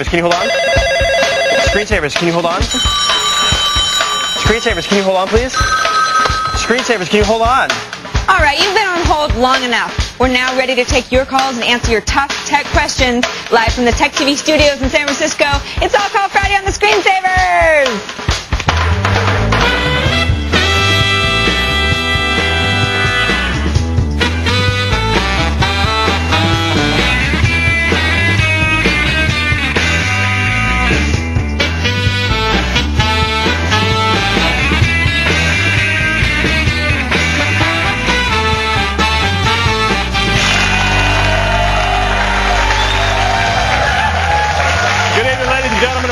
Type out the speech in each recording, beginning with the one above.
Screensavers, can you hold on? Screensavers, can you hold on? Screensavers, can you hold on, please? Screensavers, can you hold on? All right, you've been on hold long enough. We're now ready to take your calls and answer your tough tech questions live from the Tech TV studios in San Francisco. It's All Call Friday on the Screensavers.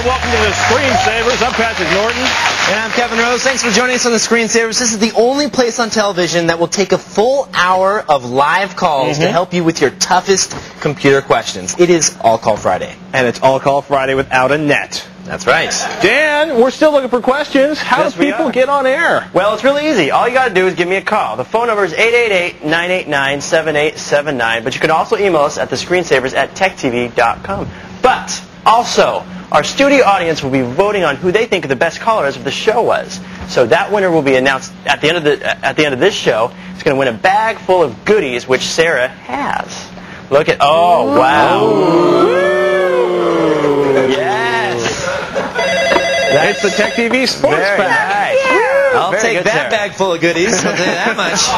Welcome to the Screensavers. I'm Patrick Norton. And I'm Kevin Rose. Thanks for joining us on the Screensavers. This is the only place on television that will take a full hour of live calls to help you with your toughest computer questions. It is All Call Friday. And it's All Call Friday without a net. That's right. Dan, we're still looking for questions. How do people get on air? Well, it's really easy. All you got to do is give me a call. The phone number is 888-989-7879. But you can also email us at thescreensavers@techtv.com. But also, our studio audience will be voting on who they think the best callers of the show was. So that winner will be announced at the end of this show. It's going to win a bag full of goodies, which Sarah has. Look at wow! Ooh. Yes. It's the Tech TV Sports Bag. I'll take that bag full of goodies. I'll tell you that much.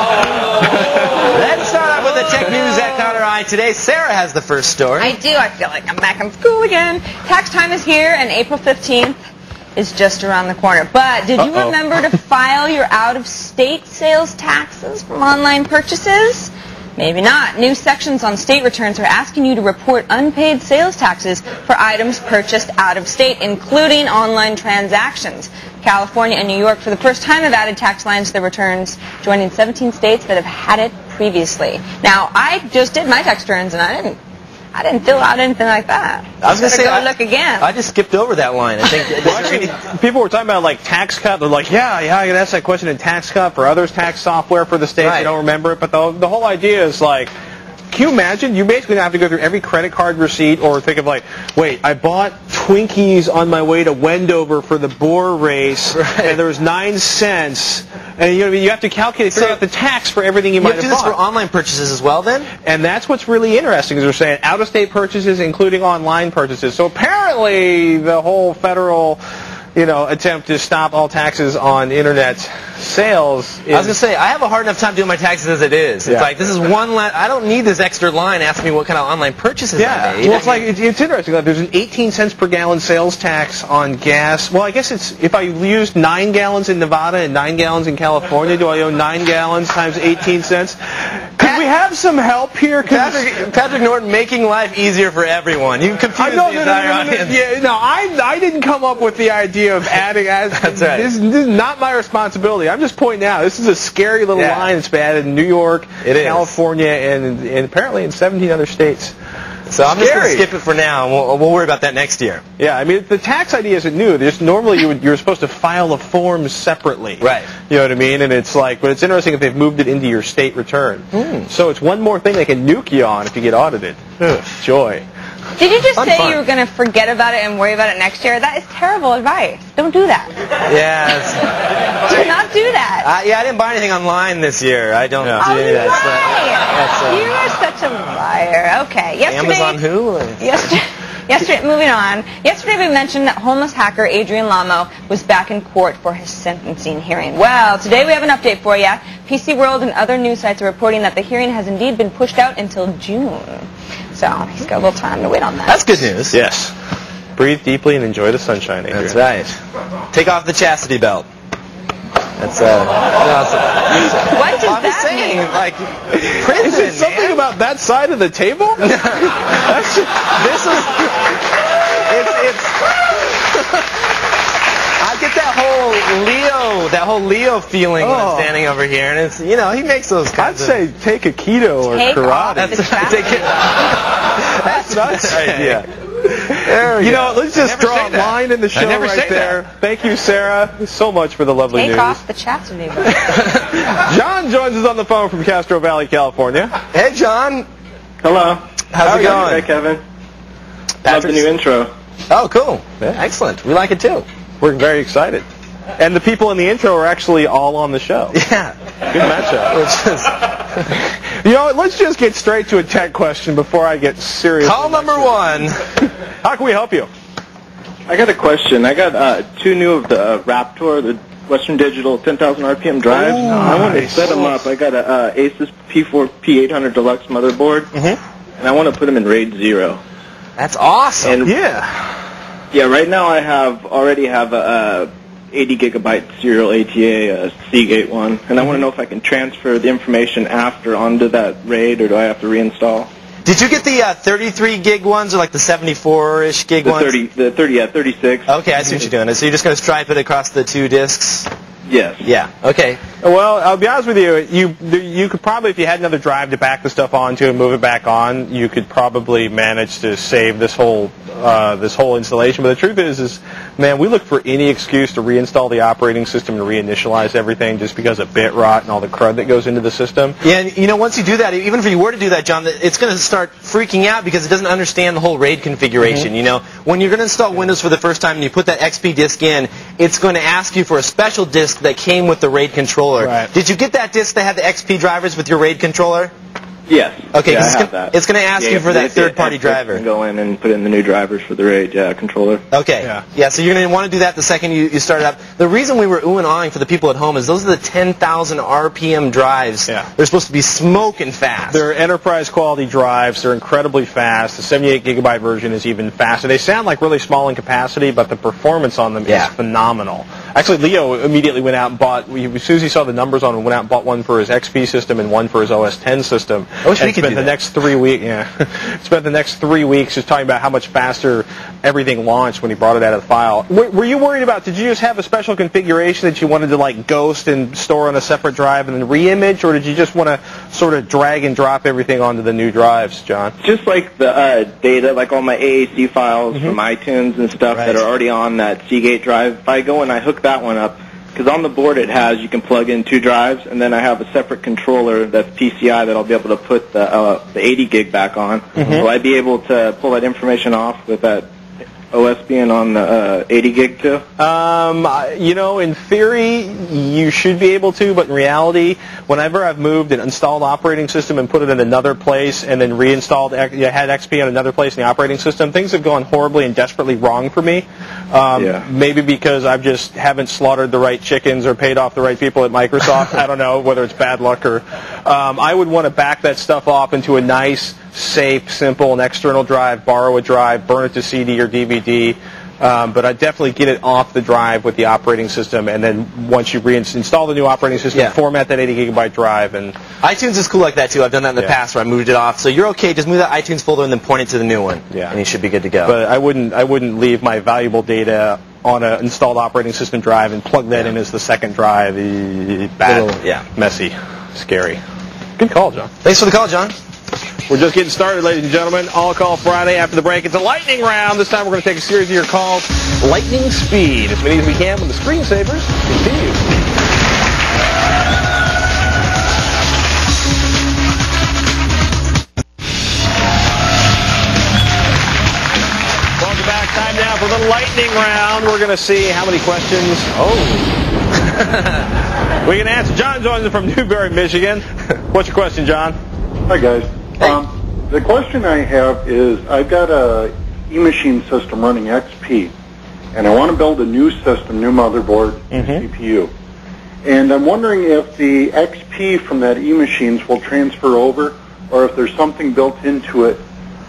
Let's start off with the tech news that caught our eye today. Sarah has the first story. I do. I feel like I'm back in school again. Tax time is here, and April 15th is just around the corner. But did you remember to file your out-of-state sales taxes from online purchases? Maybe not. New sections on state returns are asking you to report unpaid sales taxes for items purchased out of state, including online transactions. California and New York, for the first time, have added tax lines to their returns, joining 17 states that have had it previously. Now, I just did my tax returns, and I didn't fill out anything like that. I was going to say, go look again. I just skipped over that line. I think people were talking about like tax cut. They're like, yeah, I can ask that question in tax cut for others tax software for the states. They don't remember it, but the whole idea is like, can you imagine? You basically have to go through every credit card receipt or think of like, wait, I bought Twinkies on my way to Wendover for the Boar race, and there was 9 cents. And you have to figure out the tax for everything you might have bought. You have to do this for online purchases as well, then? And that's what's really interesting, is they're saying out-of-state purchases, including online purchases. So apparently the whole federal attempt to stop all taxes on internet sales. I was going to say, I have a hard enough time doing my taxes as it is. It's like, this is I don't need this extra line asking me what kind of online purchases I made. Well, it's interesting. There's an 18 cents per gallon sales tax on gas. Well, I guess it's, if I used 9 gallons in Nevada and 9 gallons in California, do I owe 9 gallons times 18 cents? Could we have some help here? Patrick Norton making life easier for everyone. You confused the entire audience. I didn't come up with the idea of adding. That's right. This is not my responsibility. I'm just pointing out this is a scary little line that's been added in New York, California, and apparently in 17 other states. So I'm just going to skip it for now, and we'll worry about that next year. Yeah, I mean, the tax idea isn't new. Normally you're supposed to file a form separately. Right. You know what I mean? And it's like, but it's interesting if they've moved it into your state return. So it's one more thing they can nuke you on if you get audited. Joy. Did you just say you were going to forget about it and worry about it next year? That is terrible advice. Don't do that. Yeah. Do not do that. I didn't buy anything online this year. I don't do that. You are such a liar. Okay. Amazon who? Yesterday, moving on. Yesterday we mentioned that homeless hacker Adrian Lamo was back in court for his sentencing hearing. Well, today we have an update for you. PC World and other news sites are reporting that the hearing has indeed been pushed out until June. So he's got a little time to wait on that. That's good news. Yes. Breathe deeply and enjoy the sunshine, Adrian. That's right. Take off the chastity belt. That's what does that saying, mean? Like, prison, is it something about that side of the table? I get that whole Leo feeling when I'm standing over here, and it's, he makes those kinds of... I'd say take a keto or karate. That's what I'd idea. Let's just draw a line in the show right there. Thank you, Sarah, so much for the lovely news. Take off the chastity belt. John joins us on the phone from Castro Valley, California. Hey, John. Hello. How's it going? Hey, Kevin. Love the new intro. Oh, cool. Yeah. Excellent. We like it too. We're very excited. And the people in the intro are actually all on the show. Yeah. Good matchup. You know what? Let's just get straight to a tech question before I get serious. Call number 1. How can we help you? I got a question. I got 2 new of the Raptor, the Western Digital 10,000 RPM drives. I want to set them up. I got a Asus P800 Deluxe motherboard, and I want to put them in RAID 0. That's awesome. And yeah, right now I already have a 80 gigabyte serial ATA Seagate one, and I want to know if I can transfer the information after onto that RAID, or do I have to reinstall? Did you get the 33 gig ones, or like the 74-ish gig ones? 36. Okay, I see what you're doing. So you're just going to stripe it across the 2 discs? Yes. Yeah. Okay. Well, I'll be honest with you. You could probably, if you had another drive to back the stuff onto and move it back on, you could probably manage to save this whole installation. But the truth is, man, we look for any excuse to reinstall the operating system and reinitialize everything just because of bit rot and all the crud that goes into the system. Yeah, and you know, once you do that, even if you were to do that, John, it's going to start freaking out because it doesn't understand the whole RAID configuration. You know, when you're going to install Windows for the first time and you put that XP disk in, it's going to ask you for a special disk that came with the RAID controller. Right. Did you get that disk that had the XP drivers with your RAID controller? Yes. Okay, yeah, I have that. It's going to ask you for that third-party driver. Go in and put in the new drivers for the RAID controller. Okay. Yeah, so you're going to want to do that the second you start it up. The reason we were oohing and ahhing for the people at home is those are the 10,000 RPM drives. Yeah. They're supposed to be smoking fast. They're enterprise-quality drives. They're incredibly fast. The 78 gigabyte version is even faster. They sound like really small in capacity, but the performance on them is phenomenal. Actually, Leo immediately went out and bought, as soon as he saw the numbers on them, went out and bought one for his XP system and one for his OS X system. I wish we could do that. Next 3 weeks, spent the next 3 weeks just talking about how much faster everything launched when he brought it out of the file. Were you worried about? Did you just have a special configuration that you wanted to like ghost and store on a separate drive and then re-image, or did you just want to sort of drag and drop everything onto the new drives, John? Just like the data, like all my AAC files from iTunes and stuff that are already on that Seagate drive. If I go and I hook that one up, because on the board it has, you can plug in 2 drives, and then I have a separate controller that's PCI that I'll be able to put the 80 gig back on. Will I be able to pull that information off with that OS being on the 80 gig too? You know, in theory, you should be able to, but in reality, whenever I've moved an installed operating system and put it in another place and then reinstalled, had XP on another place in the operating system, things have gone horribly and desperately wrong for me. Maybe because I just haven't slaughtered the right chickens or paid off the right people at Microsoft. I don't know whether it's bad luck or... I would want to back that stuff off into a nice, safe, simple, an external drive, borrow a drive, burn it to CD or DVD. But I'd definitely get it off the drive with the operating system, and then once you reinstall the new operating system, format that 80 gigabyte drive. And iTunes is cool like that too. I've done that in the past where I moved it off. So you're okay. Just move that iTunes folder and then point it to the new one. Yeah. And you should be good to go. But I wouldn't leave my valuable data on an installed operating system drive and plug that in as the second drive. Bad, messy, scary. Good call, John. Thanks for the call, John. We're just getting started, ladies and gentlemen. All Call Friday. After the break, it's a lightning round. This time we're going to take a series of your calls. Lightning speed. As many as we can when the screensavers continue. Welcome back. Time now for the lightning round. We're going to see how many questions. We can answer. John joins us from Newberry, Michigan. What's your question, John? Hi, guys. The question I have is I've got a E-machine system running XP, and I want to build a new system, new motherboard, CPU. And I'm wondering if the XP from that E-machines will transfer over, or if there's something built into it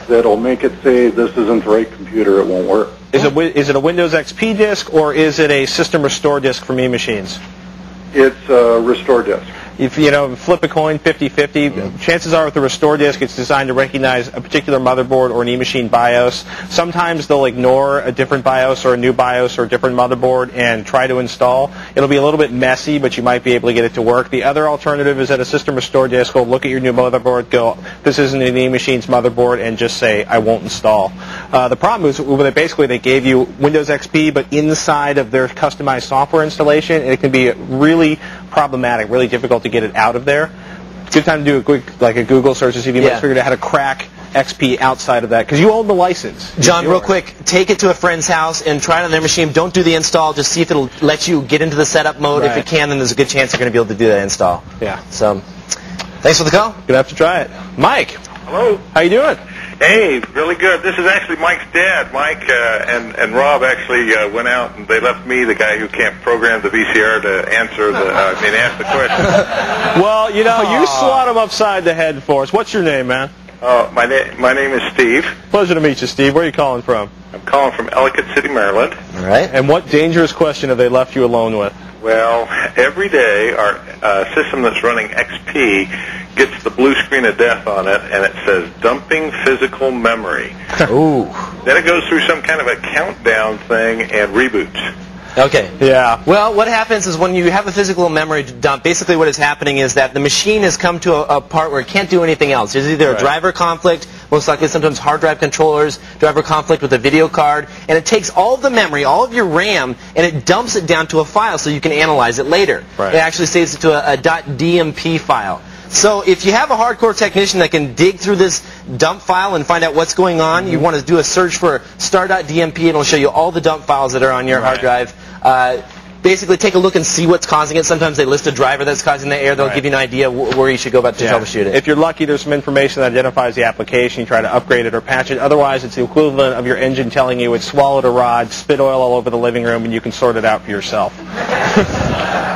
that'll make it say this isn't the right computer, it won't work. Is it a Windows XP disk, or is it a system restore disk from E-machines? It's a restore disk. If flip a coin 50-50, chances are with the restore disk, it's designed to recognize a particular motherboard or an E-machine BIOS. Sometimes they'll ignore a different BIOS or a new BIOS or a different motherboard and try to install. It'll be a little bit messy, but you might be able to get it to work. The other alternative is that a system restore disk will look at your new motherboard, go, this isn't an E-machine's motherboard, and just say, I won't install. The problem is that basically they gave you Windows XP, but inside of their customized software installation, and it can be really problematic, really difficult to get it out of there. Good time to do a quick, like a Google search to see if you might figure out how to crack XP outside of that because you own the license. John, real quick, take it to a friend's house and try it on their machine. Don't do the install. Just see if it'll let you get into the setup mode. Right. If it can, then there's a good chance you're going to be able to do that install. Yeah. So, thanks for the call. Gonna have to try it. Mike, Hello. how you doing? Hey, really good. This is actually Mike's dad. Mike and Rob actually went out and they left me, the guy who can't program the VCR, to answer ask the question. Well, you know, you swat him upside the head for us. What's your name, man? My name is Steve. Pleasure to meet you, Steve. Where are you calling from? I'm calling from Ellicott City, Maryland. All right. And what dangerous question have they left you alone with? Well, every day our system that's running XP gets the blue screen of death on it, and it says dumping physical memory. Ooh. Then it goes through some kind of a countdown thing and reboots. Okay. Yeah. Well, what happens is when you have a physical memory dump, basically what is happening is that the machine has come to a part where it can't do anything else. There's either a driver conflict, most likely sometimes hard drive controllers, driver conflict with a video card, and it takes all of the memory, all of your RAM, and it dumps it down to a file so you can analyze it later. Right. It actually saves it to a .dmp file. So if you have a hardcore technician that can dig through this dump file and find out what's going on, you want to do a search for star.dmp, and it'll show you all the dump files that are on your hard drive. Basically, take a look and see what's causing it. Sometimes they list a driver that's causing the error. They'll give you an idea where you should go about to troubleshoot it. If you're lucky, there's some information that identifies the application. You try to upgrade it or patch it. Otherwise, it's the equivalent of your engine telling you it swallowed a rod, spit oil all over the living room, and you can sort it out for yourself.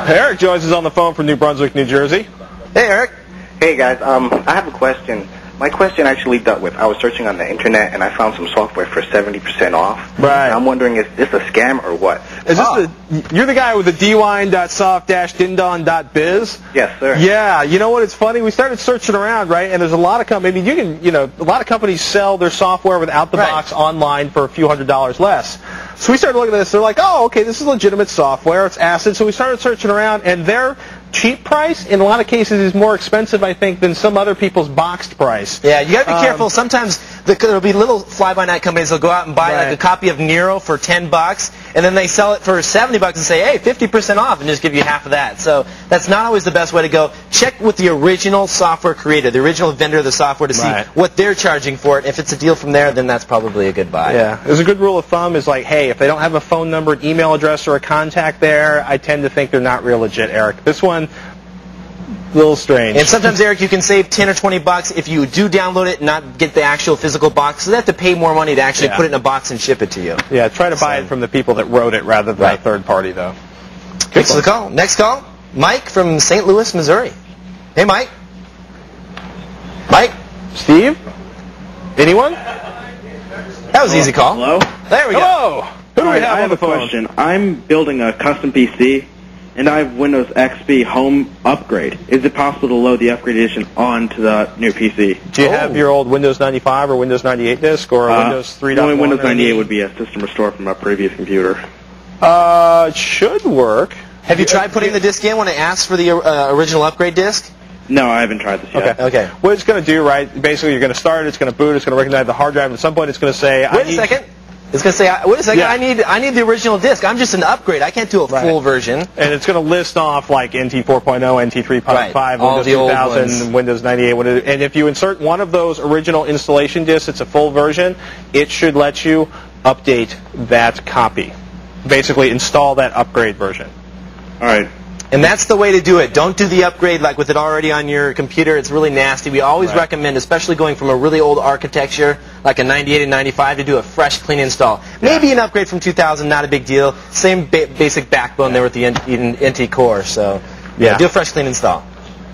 Eric joins us on the phone from New Brunswick, New Jersey. Hey, Eric. Hey guys, I have a question. My question actually dealt with, I was searching on the internet and I found some software for 70% off. Right. And I'm wondering, is this a scam or what? Is this you're the guy with the dwine.soft-dindon.biz? Yes, sir. Yeah, you know what? It's funny. We started searching around, right? And there's a lot of companies. I mean, a lot of companies sell their software without the box online for a few $100s less. So we started looking at this. They're like, oh, okay, this is legitimate software. It's ACID. So we started searching around, and their cheap price, in a lot of cases, is more expensive, I think, than some other people's boxed price. Yeah, you got to be careful. Sometimes there'll be little fly-by-night companies that'll go out and buy like a copy of Nero for $10, and then they sell it for $70 and say, hey, 50% off, and just give you half of that. So that's not always the best way to go. Check with the original software creator, the original vendor of the software, to see what they're charging for it. If it's a deal from there, then that's probably a good buy. Yeah, there's a good rule of thumb is like, hey, if they don't have a phone number, an email address, or a contact there, I tend to think they're not real legit, Eric. This one, a little strange. And sometimes, Eric, you can save $10 or $20 if you do download it and not get the actual physical box. So they have to pay more money to actually put it in a box and ship it to you. Yeah, try to buy it from the people that wrote it rather than a third party, though. Thanks for the call. Next call, Mike from St. Louis, Missouri. Hey, Mike. Mike? Steve? Anyone? That was an easy call. Hello? There we go. Hello. Who do we have on the phone? I have a question. I'm building a custom PC, and I have Windows XP Home Upgrade. Is it possible to load the Upgrade Edition onto the new PC? Do you have your old Windows 95 or Windows 98 disk or Windows 3.1? Only Windows 98 would be a system restore from a previous computer. It should work. Have you tried putting the disk in when it asks for the original upgrade disk? No, I haven't tried this yet. Okay. What it's going to do, right, basically you're going to start, it's going to boot, it's going to recognize the hard drive, and at some point it's going to say, Wait a second. It's going to say, wait a second, I need the original disk. I'm just an upgrade. I can't do a full version. And it's going to list off like NT 4.0, NT 3.5, Windows 2000, Windows 98. And if you insert one of those original installation disks, it's a full version, it should let you update that copy. Basically install that upgrade version. All right. And that's the way to do it. Don't do the upgrade like with it already on your computer. It's really nasty. We always recommend, especially going from a really old architecture, like a 98 and 95, to do a fresh, clean install. Maybe an upgrade from 2000, not a big deal. Same basic backbone there with the NT Core. So, do a fresh, clean install.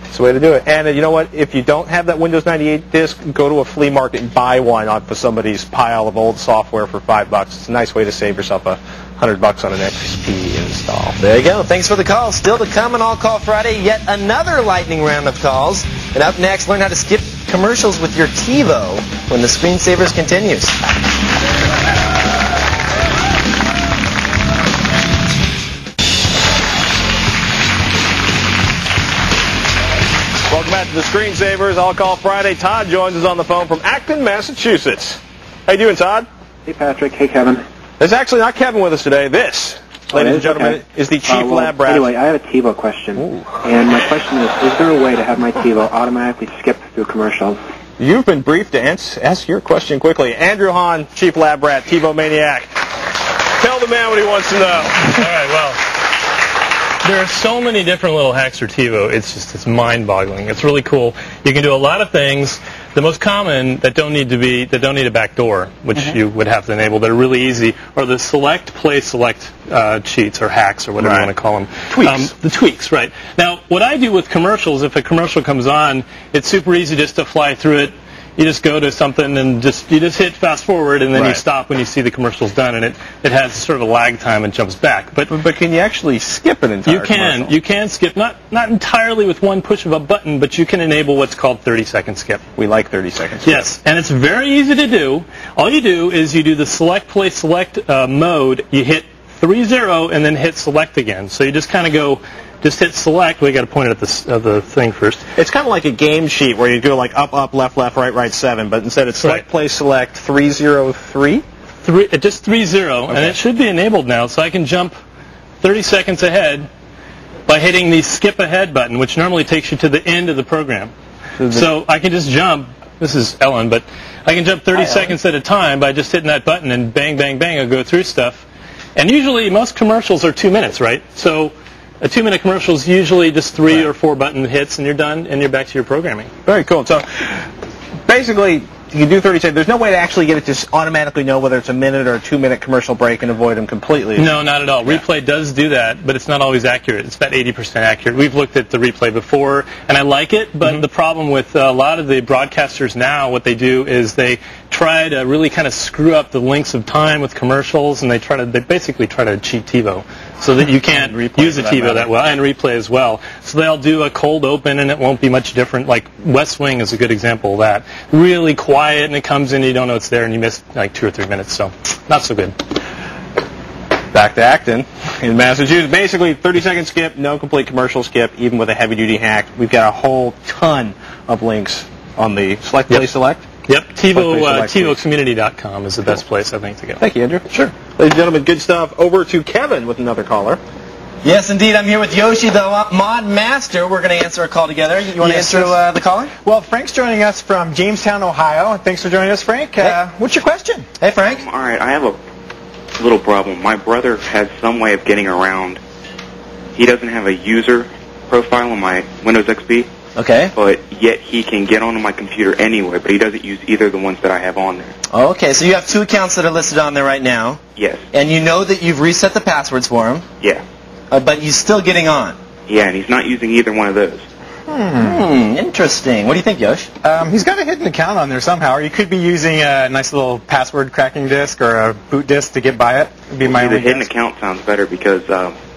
That's the way to do it. And you know what? If you don't have that Windows 98 disk, go to a flea market and buy one off of somebody's pile of old software for $5. It's a nice way to save yourself $100 on an XP install. There you go. Thanks for the call. Still to come on All Call Friday, yet another lightning round of calls. And up next, learn how to skip commercials with your TiVo when the Screensavers continues. Welcome back to the Screensavers All Call Friday. Todd joins us on the phone from Acton, Massachusetts. How you doing, Todd? Hey, Patrick. Hey, Kevin. There's actually not Kevin with us today. This, ladies and gentlemen, is the Chief Lab Rat. Anyway, I have a TiVo question. And my question is there a way to have my TiVo automatically skip through commercials You've been briefed to ask your question quickly. Andrew Hahn, Chief Lab Rat, TiVo Maniac. Tell the man what he wants to know. All right, well, there are so many different little hacks for TiVo. It's mind-boggling. It's really cool. You can do a lot of things. The most common that don't need a back door, which you would have to enable, that are really easy, are the select, play, select cheats or hacks or whatever you want to call them. Tweaks. The tweaks, right. Now, what I do with commercials, if a commercial comes on, it's super easy just to fly through it. You just go to something and you just hit fast forward, and then you stop when you see the commercial's done, and it has sort of a lag time and jumps back. But can you actually skip an entire commercial? You can skip, not entirely with one push of a button, but you can enable what's called 30-second skip. We like 30 seconds. Yes, and it's very easy to do. All you do is you do the select, play, select mode. You hit 3-0 and then hit select again. So you just kind of go. Just hit select. We got to point it at the thing first. It's kind of like a game sheet where you go like up, up, left, left, right, right, 7, but instead it's select, play, select, 3-0-3? Just 3-0, and it should be enabled now, so I can jump 30 seconds ahead by hitting the skip ahead button, which normally takes you to the end of the program. So I can just jump. This is Ellen, but I can jump 30 seconds at a time by just hitting that button, and bang, bang, bang, I'll go through stuff. And usually most commercials are 2 minutes, right? So a 2-minute commercial is usually just 3 or 4 button hits, and you're done, and you're back to your programming. Very cool. So basically, you can do 30 seconds. There's no way to actually get it to automatically know whether it's a minute or a 2-minute commercial break and avoid them completely. No, not at all. Yeah. Replay does do that, but it's not always accurate. It's about 80% accurate. We've looked at the replay before, and I like it, but the problem with a lot of the broadcasters now, what they do is they try to really kind of screw up the lengths of time with commercials, and they basically try to cheat TiVo so that you can't use the TiVo that well, and replay as well. So they'll do a cold open, and it won't be much different. Like West Wing is a good example of that. Really quiet, and it comes in, you don't know it's there, and you miss like 2 or 3 minutes, so not so good. Back to Acton in Massachusetts. Basically, 30-second skip, no complete commercial skip, even with a heavy-duty hack. We've got a whole ton of links on the select, play, select. Yep, TiVoCommunity.com is the best place, I think, to go. Thank you, Andrew. Sure. Ladies and gentlemen, good stuff. Over to Kevin with another caller. Yes, indeed. I'm here with Yoshi, the mod master. We're going to answer a call together. You want to answer the caller? Well, Frank's joining us from Jamestown, Ohio. Thanks for joining us, Frank. What's your question? Hey, Frank. All right, I have a little problem. My brother has some way of getting around. He doesn't have a user profile on my Windows XP. Okay. But yet he can get onto my computer anyway, but he doesn't use either of the ones that I have on there. Okay, so you have 2 accounts that are listed on there right now. Yes. And you know that you've reset the passwords for him. Yeah. But he's still getting on. Yeah, and he's not using either one of those. Interesting. What do you think, Yosh? He's got a hidden account on there somehow, or you could be using a nice little password cracking disk or a boot disk to get by it. Would be my the hidden account sounds better because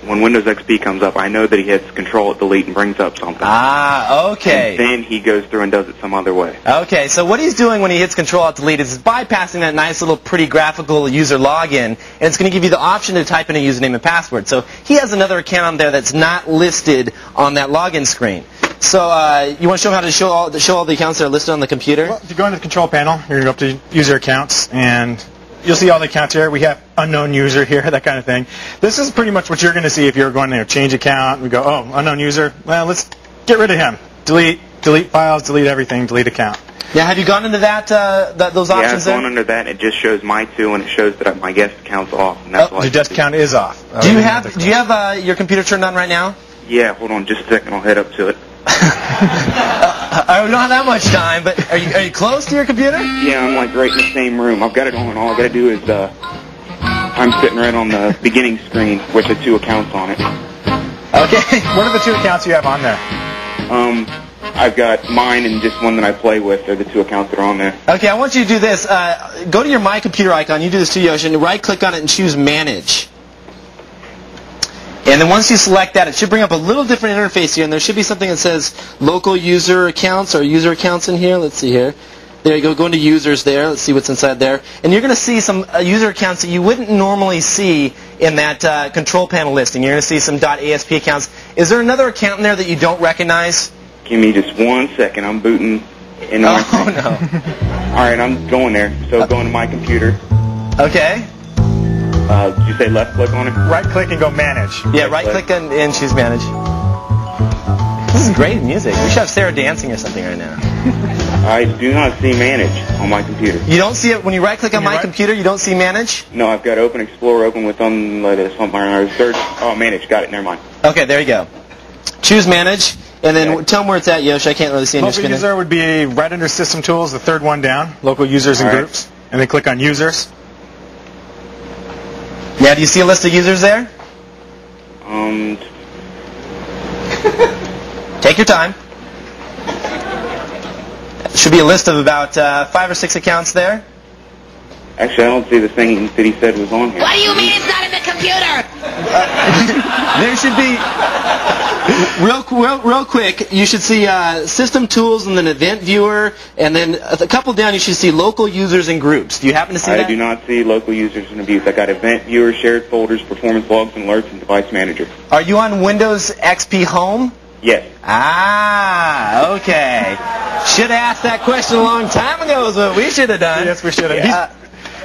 when Windows XP comes up, I know that he hits Control Delete and brings up something. Ah, okay. And then he goes through and does it some other way. Okay, so what he's doing when he hits Control Delete is bypassing that nice little pretty graphical user login, and it's going to give you the option to type in a username and password. So he has another account on there that's not listed on that login screen. So you want to show him how to show all the accounts that are listed on the computer? Well, if you go into the control panel, you're going to go up to user accounts, and you'll see all the accounts here. We have unknown user here, that kind of thing. This is pretty much what you're going to see if you're going to change account. We go, oh, unknown user. Well, let's get rid of him. Delete files, delete everything, delete account. Yeah, have you gone into those options there? Yeah, I've gone under that. It just shows my 2, and it shows that my guest account's off. And that's your guest account is off. Do you have your computer turned on right now? Yeah, hold on just a second. I'll head up to it. I don't have that much time, but are you close to your computer? Yeah, I'm like right in the same room. I've got it on. All I got to do is I'm sitting right on the beginning screen with the 2 accounts on it. Okay. What are the 2 accounts you have on there? I've got mine and just one that I play with. They're the 2 accounts that are on there. Okay, I want you to do this. Go to your My Computer icon. You do this too, Yoshi, and right-click on it and choose Manage. And then once you select that, it should bring up a little different interface here, and there should be something that says Local User Accounts or User Accounts in here. Let's see here. There you go. Go into Users there. Let's see what's inside there. And you're going to see some user accounts that you wouldn't normally see in that control panel listing. You're going to see some .asp accounts. Is there another account in there that you don't recognize? Give me just 1 second. I'm booting in my Oh, no. All right, I'm going there. So going to my computer. Okay. Did you say left click on it? Right click and go Manage. Yeah, right click and choose Manage. This is great music. We should have Sarah dancing or something right now. I do not see manage on my computer. You don't see it when you right-click on my computer. You don't see manage. No, I've got Open Explorer open with search. Oh, manage. Got it. Never mind. Okay, there you go. Choose manage, and then tell them where it's at, Yosh. I can't really see on your Local screen. user would be right under System Tools, the third one down. Local users and groups, and then click on users. Yeah, do you see a list of users there? Take your time. Should be a list of about 5 or 6 accounts there. Actually, I don't see the thing that he said was on here. What do you mean it's not in the computer? There should be, real quick, you should see System Tools and then Event Viewer, and then a couple down you should see Local Users and Groups. Do you happen to see that? I do not see Local Users and Views. I got Event Viewer, Shared Folders, Performance Logs and Alerts, and Device Manager. Are you on Windows XP Home? Yes. Ah, okay. Should have asked that question a long time ago is what we should have done. Yes, we should have.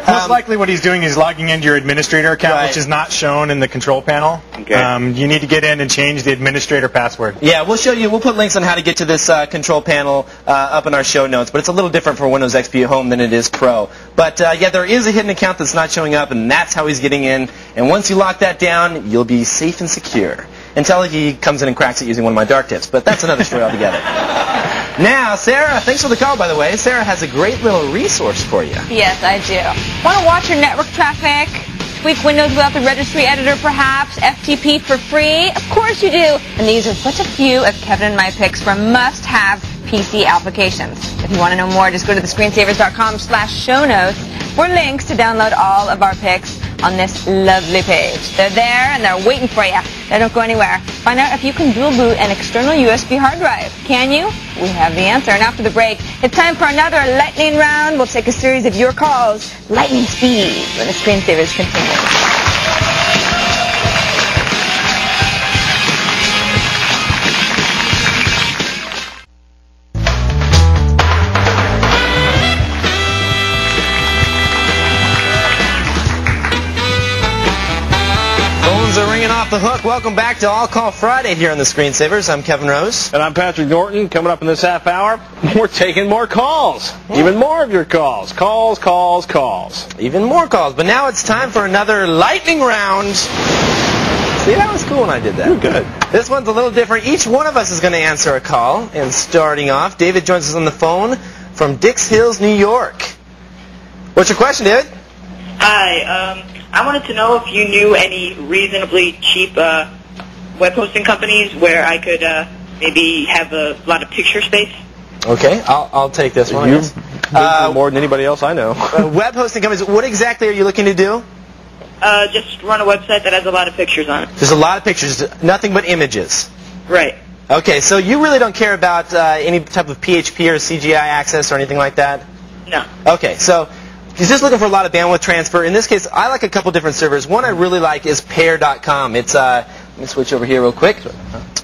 Most likely what he's doing is logging into your administrator account, which is not shown in the control panel. Okay. You need to get in and change the administrator password. Yeah, we'll show you. We'll put links on how to get to this control panel up in our show notes, but it's a little different for Windows XP Home than it is Pro. But yeah, there is a hidden account that's not showing up, and that's how he's getting in. And once you lock that down, you'll be safe and secure. Until he comes in and cracks it using one of my dark tips. But that's another story altogether. Now, Sarah, thanks for the call, by the way. Sarah has a great little resource for you. Yes, I do. Want to watch your network traffic? Tweak Windows without the registry editor, perhaps? FTP for free? Of course you do. And these are such a few of Kevin and my picks for must-have PC applications. If you want to know more, just go to thescreensavers.com/show notes for links to download all of our picks on this lovely page. They're there and they're waiting for you. They don't go anywhere. Find out if you can dual boot an external USB hard drive. Can you? We have the answer. And after the break, it's time for another lightning round. We'll take a series of your calls, lightning speed, when the Screensavers continues. Are ringing off the hook. Welcome back to All Call Friday here on the Screensavers. I'm Kevin Rose. And I'm Patrick Norton. Coming up in this half hour, we're taking more calls. Even more of your calls. Calls. Even more calls. But now it's time for another lightning round. See, that was cool when I did that. You're good. This one's a little different. Each one of us is going to answer a call. And starting off, David joins us on the phone from Dix Hills, New York. What's your question, David? Hi. I wanted to know if you knew any reasonably cheap web hosting companies where I could maybe have a lot of picture space. Okay, I'll take this one. You've more than anybody else I know. Web hosting companies, what exactly are you looking to do? Just run a website that has a lot of pictures on it. There's a lot of pictures, nothing but images. Right. Okay, so you really don't care about any type of PHP or CGI access or anything like that? No. Okay, so he's just looking for a lot of bandwidth transfer. In this case, I like a couple different servers. One I really like is Pair.com. It's let me switch over here real quick.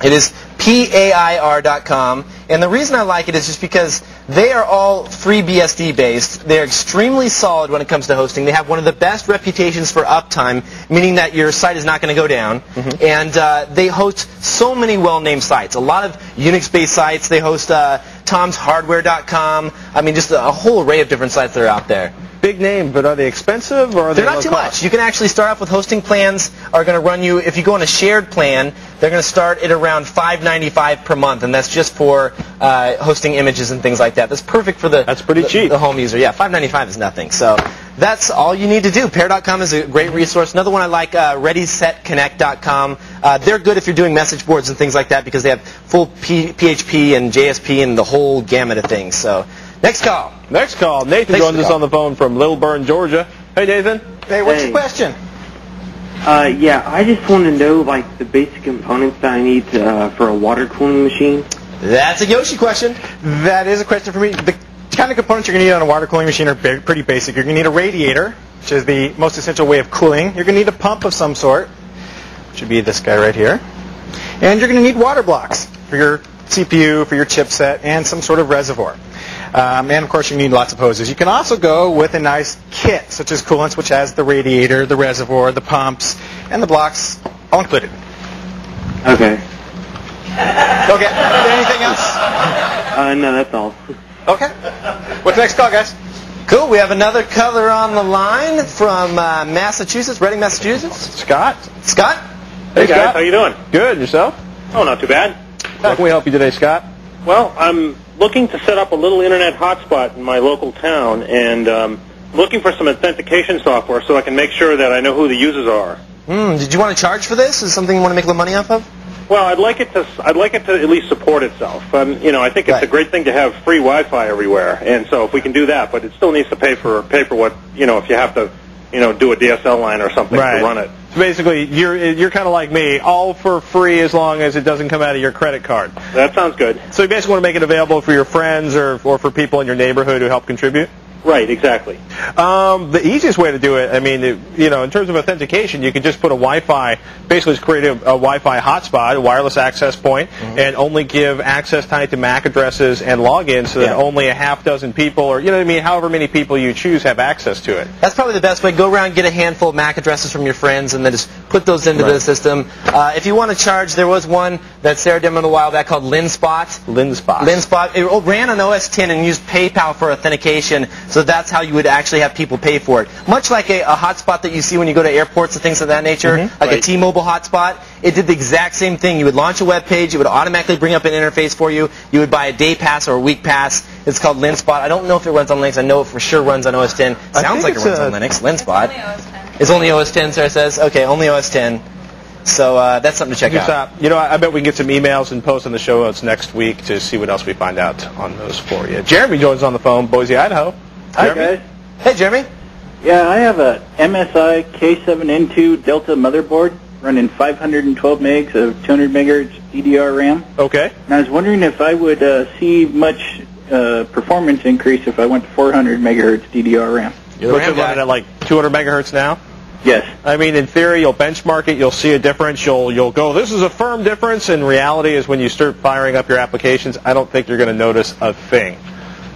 It is PAIR.com. And the reason I like it is just because they are all FreeBSD based. They're extremely solid when it comes to hosting. They have one of the best reputations for uptime, meaning that your site is not going to go down. Mm-hmm. And they host so many well-named sites. A lot of Unix-based sites. They host Tom'sHardware.com. I mean, just a whole array of different sites that are out there. Big name, but are they expensive or are they're they not too cost? much. You can actually start off with hosting plans are going to run you, if you go on a shared plan, they're going to start at around $5.95 per month, and that's just for hosting images and things like that. That's perfect for that's pretty cheap. The home user. Yeah, $5.95 is nothing. So that's all you need to do. Pair.com is a great resource. Another one I like, ReadySetConnect.com. They're good if you're doing message boards and things like that because they have full PHP and JSP and the whole gamut of things. So next call. Nathan joins us on the phone from Little Burn, Georgia. Hey, Nathan. Hey, what's your question? Yeah, I just want to know, like, the basic components that I need for a water cooling machine. That's a Yoshi question. That is a question for me. The kind of components you're going to need on a water cooling machine are pretty basic. You're going to need a radiator, which is the most essential way of cooling. You're going to need a pump of some sort, which would be this guy right here. And you're going to need water blocks for your CPU, for your chipset, and some sort of reservoir. And, of course, you need lots of hoses. You can also go with a nice kit, such as Coolants, which has the radiator, the reservoir, the pumps, and the blocks all included. Okay. Okay. Anything else? No, that's all. Okay. What's the next call, guys? Cool. We have another caller on the line from Massachusetts, Reading, Massachusetts. Scott. Scott? Hey guys, how you doing? Good. Yourself? Oh, not too bad. How can we help you today, Scott? Well, I'm looking to set up a little internet hotspot in my local town, and looking for some authentication software so I can make sure that I know who the users are. Did you want to charge for this? Is it something you want to make a little money off of? Well, I'd like it to at least support itself. I think it's a great thing to have free Wi-Fi everywhere, and so if we can do that, but it still needs to pay for what if you have to do a DSL line or something to run it. So basically, you're kind of like me, all for free as long as it doesn't come out of your credit card. That sounds good. So you basically want to make it available for your friends or for people in your neighborhood who help contribute? Right, exactly. The easiest way to do it, in terms of authentication, you could just put a Wi-Fi, basically just create a Wi-Fi hotspot, a wireless access point, and only give access tied to MAC addresses and logins so that only a half dozen people, or however many people you choose have access to it. That's probably the best way. Go around, get a handful of MAC addresses from your friends, and then just put those into the system. If you want to charge, there was one that Sarah demoed a while back called LinSpot. LinSpot. It ran on OS X and used PayPal for authentication. So that's how you would actually have people pay for it. Much like a hotspot that you see when you go to airports and things of that nature, like a T-Mobile hotspot, it did the exact same thing. You would launch a web page, it would automatically bring up an interface for you. You would buy a day pass or a week pass. It's called LinSpot. I don't know if it runs on Linux. I know it for sure runs on OS X. Sounds like it runs on Linux. LinSpot. It's only OS X, Sarah says. Okay, only OS X. So that's something to check out. I bet we can get some emails and post on the show notes next week to see what else we find out on those for you. Jeremy joins on the phone, Boise, Idaho. Hi, guys. Hey, Jeremy. Yeah, I have a MSI K7N2 Delta motherboard running 512 megs of 200 megahertz DDR RAM. Okay. And I was wondering if I would see much performance increase if I went to 400 megahertz DDR RAM. You're running at like 200 megahertz now? Yes. In theory, you'll benchmark it, you'll see a difference, you'll go, this is a firm difference. In reality, is when you start firing up your applications, I don't think you're going to notice a thing.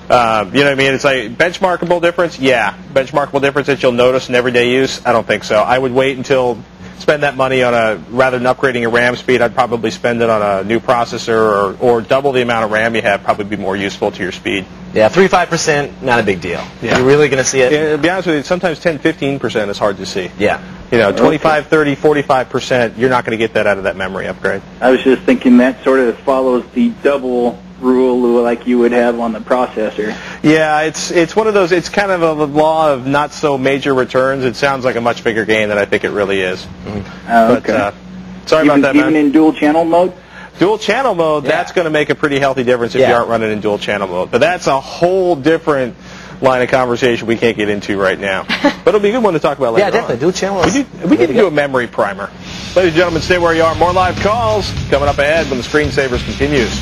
It's like benchmarkable difference. Yeah, benchmarkable difference that you'll notice in everyday use. I don't think so. I would wait until spend that money on rather than upgrading your RAM speed. I'd probably spend it on a new processor or double the amount of RAM you have. Probably be more useful to your speed. Yeah, 3-5%, not a big deal. Yeah. You're really going to see it. To be honest with you, sometimes 10-15% is hard to see. Yeah. 25, 30, 45%. You're not going to get that out of that memory upgrade. I was just thinking that sort of follows the double rule like you would have on the processor. Yeah, it's one of those, it's kind of a law of not so major returns. It sounds like a much bigger gain than I think it really is. Okay. Sorry about that, man. Even in dual channel mode? Dual channel mode, that's going to make a pretty healthy difference if you aren't running in dual channel mode. But that's a whole different line of conversation we can't get into right now. But it'll be a good one to talk about later on. Yeah, definitely. Dual channel. We need to do a memory primer. Ladies and gentlemen, stay where you are. More live calls coming up ahead when the Screensavers continues.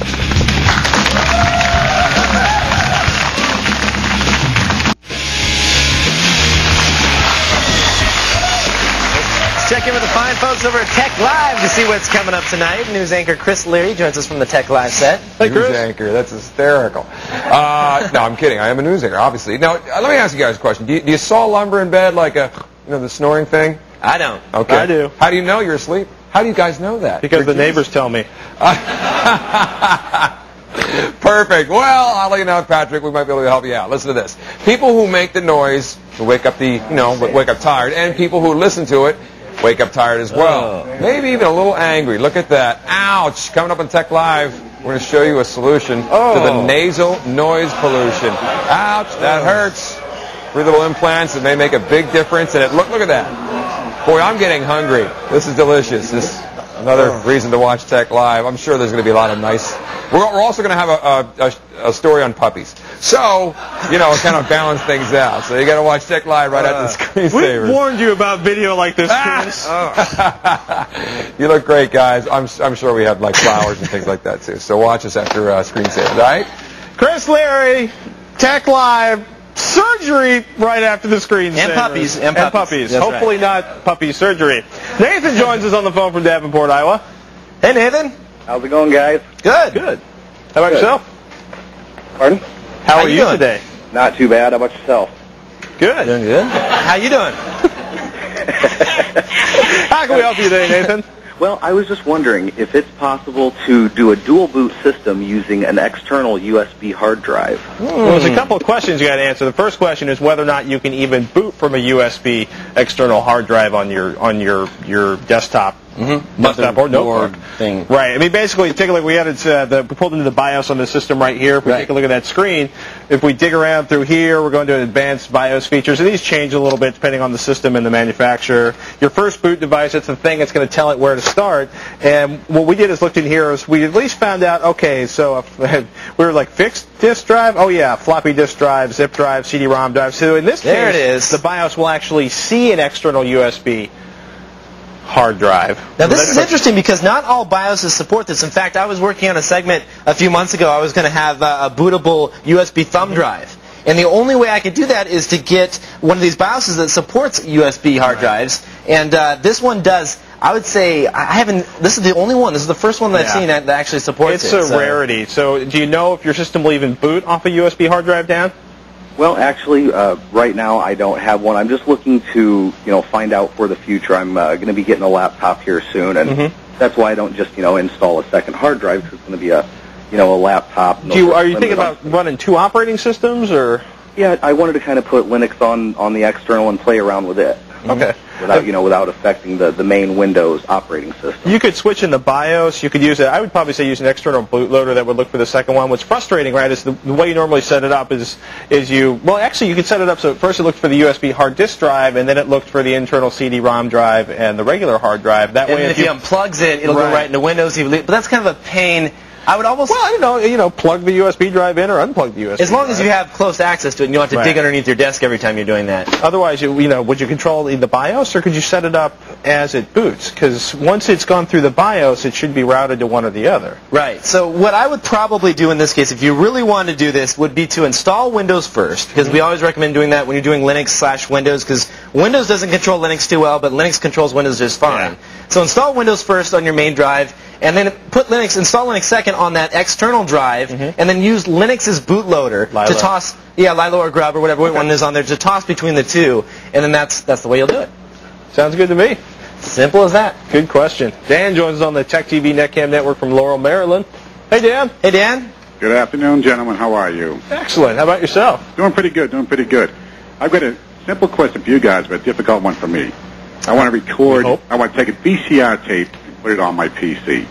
Check in with the fine folks over at Tech Live to see what's coming up tonight. News anchor Chris Leary joins us from the Tech Live set. Hey, Chris. News anchor, that's hysterical. No, I'm kidding. I am a news anchor, obviously. Now, let me ask you guys a question. Do you saw lumber in bed like the snoring thing? I don't. Okay. I do. How do you know you're asleep? How do you guys know that? Because the neighbors tell me. Perfect. Well, I'll let you know, Patrick. We might be able to help you out. Listen to this. People who make the noise to wake up wake up tired, and people who listen to it wake up tired as well. Maybe even a little angry. Look at that. Ouch. Coming up on Tech Live, we're going to show you a solution to the nasal noise pollution. Ouch. That hurts. Breathable implants that may make a big difference. And look at that. Boy, I'm getting hungry. This is delicious. This another reason to watch Tech Live. I'm sure there's going to be a lot of nice. We're also going to have a story on puppies. So, kind of balance things out. So you got to watch Tech Live right after the Screensavers. We warned you about video like this, Chris. You look great, guys. I'm sure we have like flowers and things like that too. So watch us after Screensavers, all right? Chris Leary, Tech Live. Surgery right after the Screensavers. And puppies. That's Hopefully not puppy surgery. Nathan joins us on the phone from Davenport, Iowa. Hey, Nathan. How's it going, guys? Good. How about yourself? Pardon? How are you today? Not too bad. How about yourself? Good. Doing good. How you doing? How can we help you today, Nathan? Well, I was just wondering if it's possible to do a dual boot system using an external USB hard drive. Well, there's a couple of questions you got to answer. The first question is whether or not you can even boot from a USB external hard drive on your desktop. Desktop or notebook thing. Right. I mean, basically, take a look. We pulled into the BIOS on the system right here. If we take a look at that screen, if we dig around through here, we're going to advanced BIOS features, and these change a little bit depending on the system and the manufacturer. Your first boot device, that's the thing that's going to tell it where to start. And what we did is looked in here is we at least found out, okay, so if we were like fixed disk drive, oh yeah, floppy disk drive, zip drive, CD-ROM drive. So in this case, the BIOS will actually see an external USB hard drive. Now this is interesting because not all BIOSes support this. In fact, I was working on a segment a few months ago. I was going to have a bootable USB thumb drive. And the only way I could do that is to get one of these BIOSes that supports USB hard drives. And this one does. I would say this is the only one. This is the first one that I've seen that actually supports it. It's a rarity. So do you know if your system will even boot off a USB hard drive, Dan? Well, actually, right now I don't have one. I'm just looking to, find out for the future. I'm going to be getting a laptop here soon, and that's why I don't just, install a second hard drive, because it's going to be a laptop. Are you thinking about running two operating systems, or? Yeah, I wanted to kind of put Linux on the external and play around with it. Okay. Without affecting the main Windows operating system. You could switch in the BIOS. You could use it. I would probably say use an external bootloader that would look for the second one. What's frustrating, right, is the way you normally set it up is you could set it up so at first it looked for the USB hard disk drive, and then it looked for the internal CD-ROM drive and the regular hard drive. That way, if you unplugs it, it'll go right into Windows. But that's kind of a pain. I would almost... Well, plug the USB drive in or unplug the USB As long as you have close access to it and you don't have to dig underneath your desk every time you're doing that. Otherwise, would you control the BIOS or could you set it up as it boots? Because once it's gone through the BIOS, it should be routed to one or the other. Right. So what I would probably do in this case, if you really wanted to do this, would be to install Windows first, because we always recommend doing that when you're doing Linux/Windows, because Windows doesn't control Linux too well, but Linux controls Windows just fine. Yeah. So install Windows first on your main drive, and then install Linux second on that external drive, and then use Linux's bootloader to toss, Lilo or Grub or whatever one is on there, to toss between the two, and then that's the way you'll do it. Sounds good to me. Simple as that. Good question. Dan joins us on the Tech TV Netcam Network from Laurel, Maryland. Hey, Dan. Hey, Dan. Good afternoon, gentlemen. How are you? Excellent. How about yourself? Doing pretty good. I've got a simple question for you guys, but a difficult one for me. I want to record. I want to take a VCR tape and put it on my PC.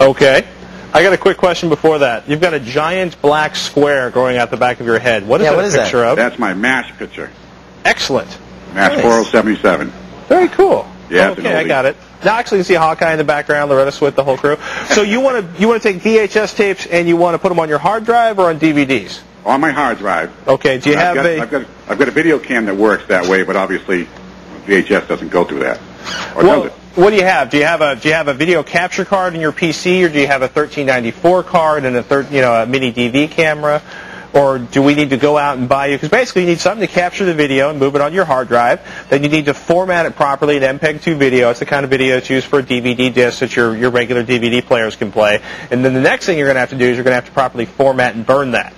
Okay. I got a quick question before that. You've got a giant black square growing out the back of your head. What is that a picture of? That's my MASH picture. Excellent. MASH 4077. Very cool. Yeah. Okay, I got it. Now actually you see Hawkeye in the background, Loretta Swit, the whole crew. So you want to take VHS tapes and you want to put them on your hard drive or on DVDs? On my hard drive. Okay. Do you have I've got a video cam that works that way, but obviously VHS doesn't go through that. Or does it? What do you have? Do you have a video capture card in your PC, or do you have a 1394 card and a mini DV camera, or do we need to go out and buy you? Because basically you need something to capture the video and move it on your hard drive. Then you need to format it properly to MPEG-2 video. It's the kind of video that's used for a DVD disc that your regular DVD players can play. And then the next thing you're going to have to do is you're going to have to properly format and burn that.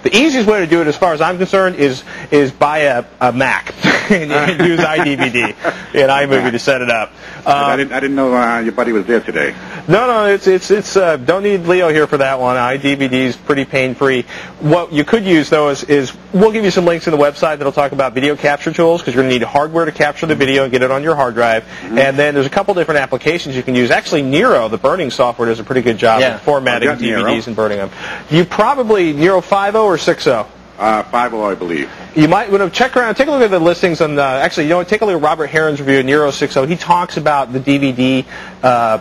The easiest way to do it, as far as I'm concerned, is buy a Mac and use iDVD and iMovie to set it up. I didn't know your buddy was there today. No, it's don't need Leo here for that one. iDVD is pretty pain-free. What you could use though is we'll give you some links in the website that'll talk about video capture tools, because you're going to need hardware to capture the video and get it on your hard drive. And then there's a couple different applications you can use. Actually, Nero, the burning software, does a pretty good job of formatting DVDs and burning them. You probably Nero 5.0 or 6.0? 5.0, I believe. You might want to check around, take a look at the listings on take a look at Robert Heron's review of Nero 6.0. He talks about the DVD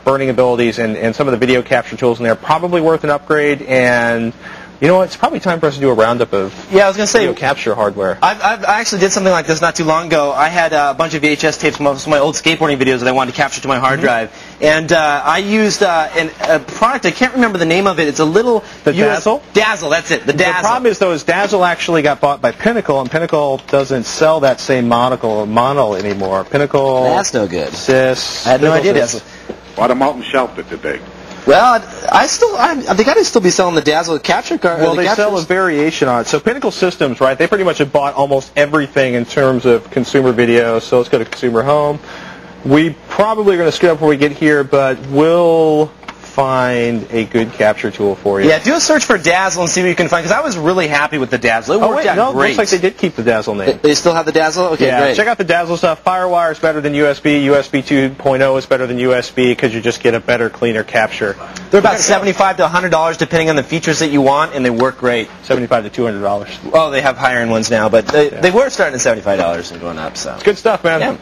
burning abilities and some of the video capture tools in there. Probably worth an upgrade, and you know what? It's probably time for us to do a roundup of I was going to say video capture hardware. I actually did something like this not too long ago. I had a bunch of VHS tapes from some of my old skateboarding videos that I wanted to capture to my hard drive. And I used a product, I can't remember the name of it. It's a little... Dazzle? Dazzle, that's it. The Dazzle. The problem is, though, Dazzle actually got bought by Pinnacle, and Pinnacle doesn't sell that same model anymore. Pinnacle... That's no good. Sis... I had no idea Dazzle. Bought them out and shelved it today. Well, they got to still be selling the Dazzle capture card. Well, they sell a variation on it. So Pinnacle Systems, right, they pretty much have bought almost everything in terms of consumer video. So let's go to Consumer Home. We probably are going to scoot up before we get here, but we'll find a good capture tool for you. Yeah, do a search for Dazzle and see what you can find, because I was really happy with the Dazzle. It worked out great. Looks like they did keep the Dazzle name. They still have the Dazzle? Okay, yeah, great. Check out the Dazzle stuff. FireWire is better than USB. USB 2.0 is better than USB because you just get a better, cleaner capture. They're about $75 to $100 depending on the features that you want, and they work great. $75 to $200. Oh, they have higher-end ones now, but they were starting at $75 and going up. So it's good stuff, man. Yeah.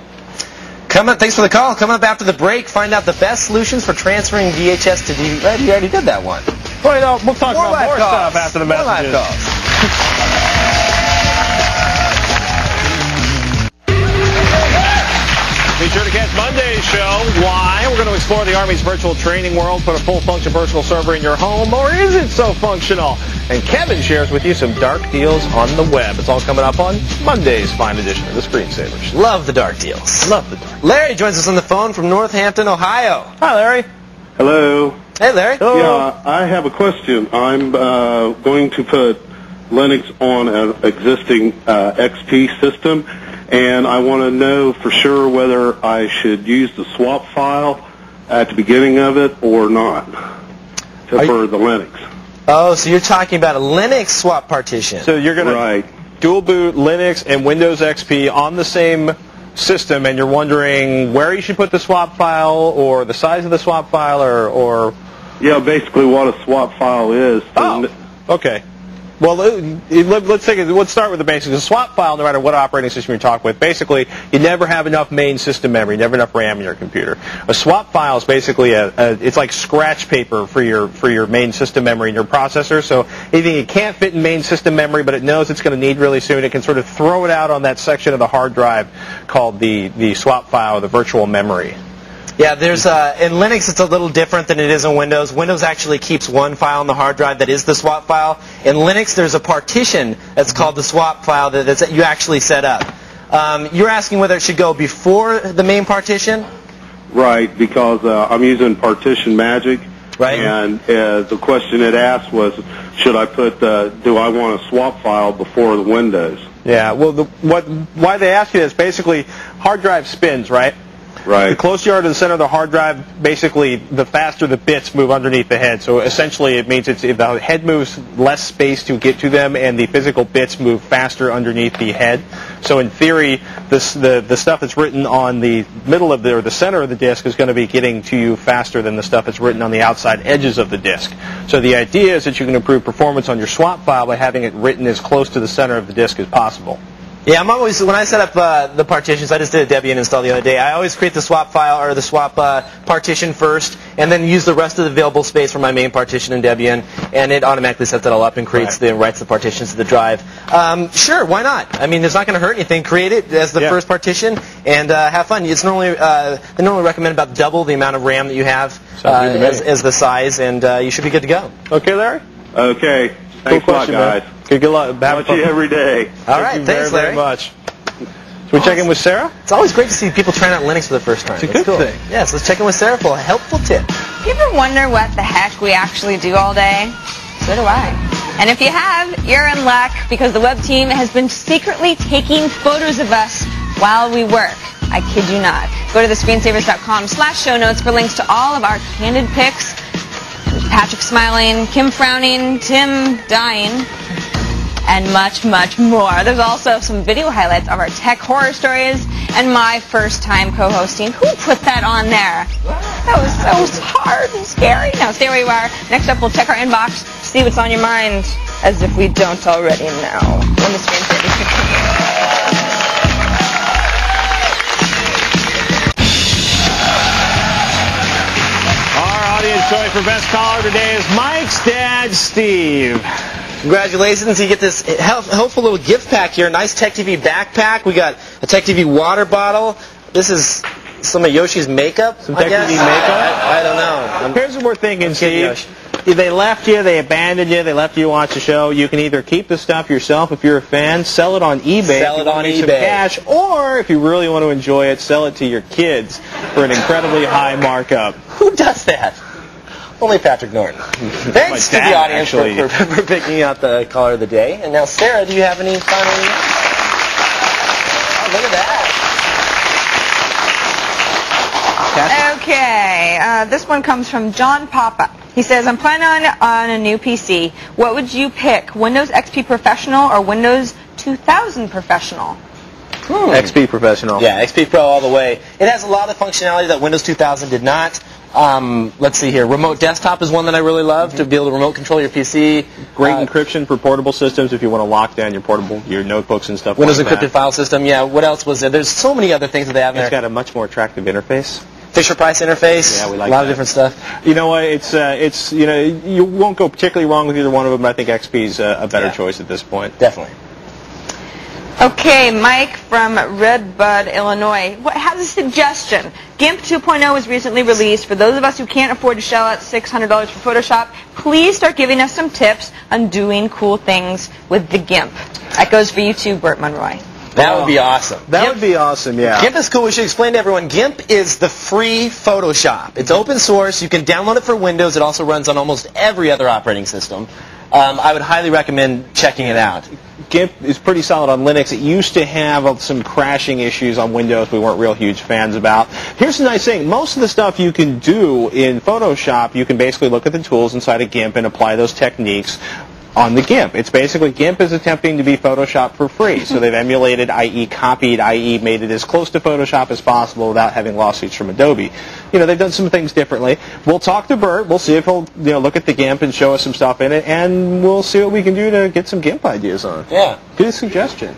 Thanks for the call. Coming up after the break, find out the best solutions for transferring VHS to DVD. You already did that one. Well, we'll talk about more stuff after the messages. More live calls. Be sure to catch Monday's show. Why? We're going to explore the Army's virtual training world, put a full-function personal server in your home, or is it so functional? And Kevin shares with you some dark deals on the web. It's all coming up on Monday's fine edition of the Screensavers. Love the dark deals. Love the dark. Larry joins us on the phone from Northampton, Ohio. Hi, Larry. Hello. Hey, Larry. Yeah, I have a question. I'm going to put Linux on an existing XP system, and I want to know for sure whether I should use the swap file at the beginning of it or not for the Linux. Oh, so you're talking about a Linux swap partition. So you're going to dual boot Linux and Windows XP on the same system, and you're wondering where you should put the swap file or the size of the swap file or Yeah, basically what a swap file is. Okay. Well, let's start with the basics. A swap file, no matter what operating system you're talking with, basically you never have enough main system memory, never enough RAM in your computer. A swap file is basically it's like scratch paper for your main system memory in your processor. So anything it can't fit in main system memory, but it knows it's going to need really soon, it can sort of throw it out on that section of the hard drive called the swap file, the virtual memory. Yeah, there's in Linux it's a little different than it is in Windows. Windows actually keeps one file on the hard drive that is the swap file. In Linux there's a partition that's called the swap file that you actually set up. You're asking whether it should go before the main partition? Right, because I'm using Partition Magic. Right. And the question it asked was, should I put do I want a swap file before the Windows? Yeah, well, why they ask you is basically hard drive spins, right? Right. The closer you are to the center of the hard drive, basically, the faster the bits move underneath the head. So essentially, it means if the head moves less space to get to them, and the physical bits move faster underneath the head. So in theory, the stuff that's written on the middle of or the center of the disk is going to be getting to you faster than the stuff that's written on the outside edges of the disk. So the idea is that you can improve performance on your swap file by having it written as close to the center of the disk as possible. Yeah, I'm always, when I set up the partitions, I just did a Debian install the other day, I always create the swap file or the swap partition first, and then use the rest of the available space for my main partition in Debian, and it automatically sets it all up and writes the partitions to the drive. Sure, why not? I mean, it's not going to hurt anything. Create it as the first partition, and have fun. It's normally, they normally recommend about double the amount of RAM that you have as the size, and you should be good to go. Okay, Larry? Okay. Thanks a lot, guys. Good luck. Watch you every day. All right, thanks, Larry. Very much. Should we check in with Sarah? It's always great to see people trying out Linux for the first time. It's a good thing. Yes, let's check in with Sarah for a helpful tip. You ever wonder what the heck we actually do all day? So do I. And if you have, you're in luck because the web team has been secretly taking photos of us while we work. I kid you not. Go to thescreensavers.com/show notes for links to all of our candid pics. Patrick smiling, Kim frowning, Tim dying, and much, much more. There's also some video highlights of our tech horror stories and my first time co-hosting. Who put that on there? That was so hard and scary. Now stay where you are. Next up, we'll check our inbox, see what's on your mind, as if we don't already know. When the Screensavers continue. Audience choice for best caller today is Mike's dad, Steve. Congratulations. You get this helpful little gift pack here. Nice Tech TV backpack. We got a Tech TV water bottle. This is some of Yoshi's makeup, Some Tech TV makeup? I don't know. Here's what we're thinking, Steve. If they left you, they abandoned you, they left you to watch the show, you can either keep the stuff yourself if you're a fan, sell it on eBay, Sell it on some eBay. cash, or if you really want to enjoy it, sell it to your kids for an incredibly high markup. Who does that? Only Patrick Norton. Thanks to the audience for picking out the caller of the day. And now, Sarah, do you have any final remarks? Oh, look at that. Okay, this one comes from John Papa. He says, I'm planning on a new PC. What would you pick, Windows XP Professional or Windows 2000 Professional? XP Professional. Yeah, XP Pro all the way. It has a lot of functionality that Windows 2000 did not. Let's see here. Remote desktop is one that I really love, to be able to remote control your PC. Great encryption for portable systems if you want to lock down your notebooks and stuff Windows like encrypted that. file system, yeah. What else was there? There's so many other things that they have there. It's got a much more attractive interface. Fisher-Price interface. Yeah, we like a lot that. of different stuff. You know what? It's you won't go particularly wrong with either one of them, but I think XP is a better choice at this point. Definitely. Okay, Mike from Redbud, Illinois, has a suggestion. GIMP 2.0 was recently released. For those of us who can't afford to shell out $600 for Photoshop, please start giving us some tips on doing cool things with the GIMP. That goes for you too, Bert Monroy. That would be awesome. That would be awesome, yeah. GIMP is cool. We should explain to everyone. GIMP is the free Photoshop. It's open source. You can download it for Windows. It also runs on almost every other operating system. I would highly recommend checking it out. GIMP is pretty solid on Linux. It used to have some crashing issues on Windows we weren't real huge fans about. Here's the nice thing. Most of the stuff you can do in Photoshop, you can basically look at the tools inside of GIMP and apply those techniques on the GIMP. It's basically GIMP is attempting to be Photoshop for free. So they've emulated, i.e. copied, i.e. made it as close to Photoshop as possible without having lawsuits from Adobe. They've done some things differently. We'll talk to Bert. We'll see if he'll look at the GIMP and show us some stuff in it, and we'll see what we can do to get some GIMP ideas on. Yeah. Good suggestion.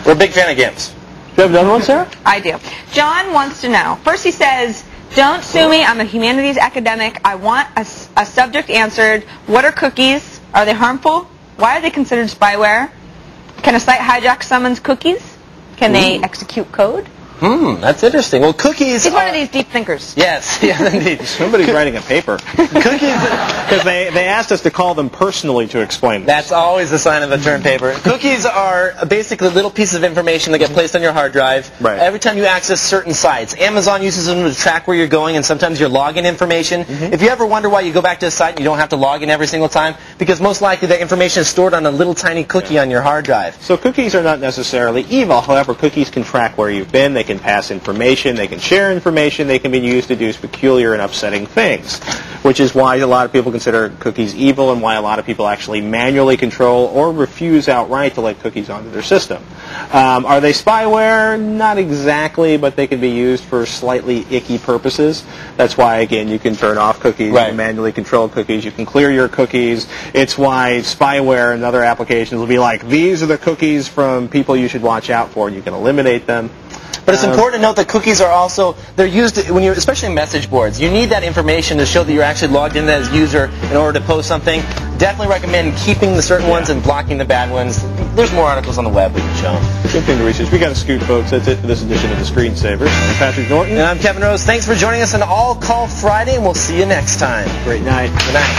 We're a big fan of GIMPs. Do you have another one, Sarah? I do. John wants to know. First he says, don't sue me. I'm a humanities academic. I want a subject answered. What are cookies? Are they harmful? Why are they considered spyware? Can a site hijack someone's cookies? Can they execute code? That's interesting. Well, cookies He's one of these deep thinkers. Yes, yeah, indeed. Somebody's writing a paper. Cookies, because they asked us to call them personally to explain this. That's always the sign of a term paper. Cookies are basically little pieces of information that get placed on your hard drive. Right. Every time you access certain sites. Amazon uses them to track where you're going and sometimes your login information. If you ever wonder why you go back to a site and you don't have to log in every single time, because most likely the information is stored on a little tiny cookie on your hard drive. So cookies are not necessarily evil. However, cookies can track where you've been. They can pass information. They can share information. They can be used to do peculiar and upsetting things, which is why a lot of people consider cookies evil and why a lot of people actually manually control or refuse outright to let cookies onto their system. Are they spyware? Not exactly, but they can be used for slightly icky purposes. That's why, again, you can turn off cookies, you can manually control cookies, you can clear your cookies. It's why spyware and other applications will be like, these are the cookies from people you should watch out for, and you can eliminate them. But it's important to note that cookies are also, they're used when you're, especially in message boards. You need that information to show that you're actually logged in as a user in order to post something. Definitely recommend keeping the certain ones and blocking the bad ones. There's more articles on the web we can show. Good thing to research. We got to scoot, folks. That's it for this edition of the Screensavers. I'm Patrick Norton. And I'm Kevin Rose. Thanks for joining us on All Call Friday, and we'll see you next time. Great night. Good night.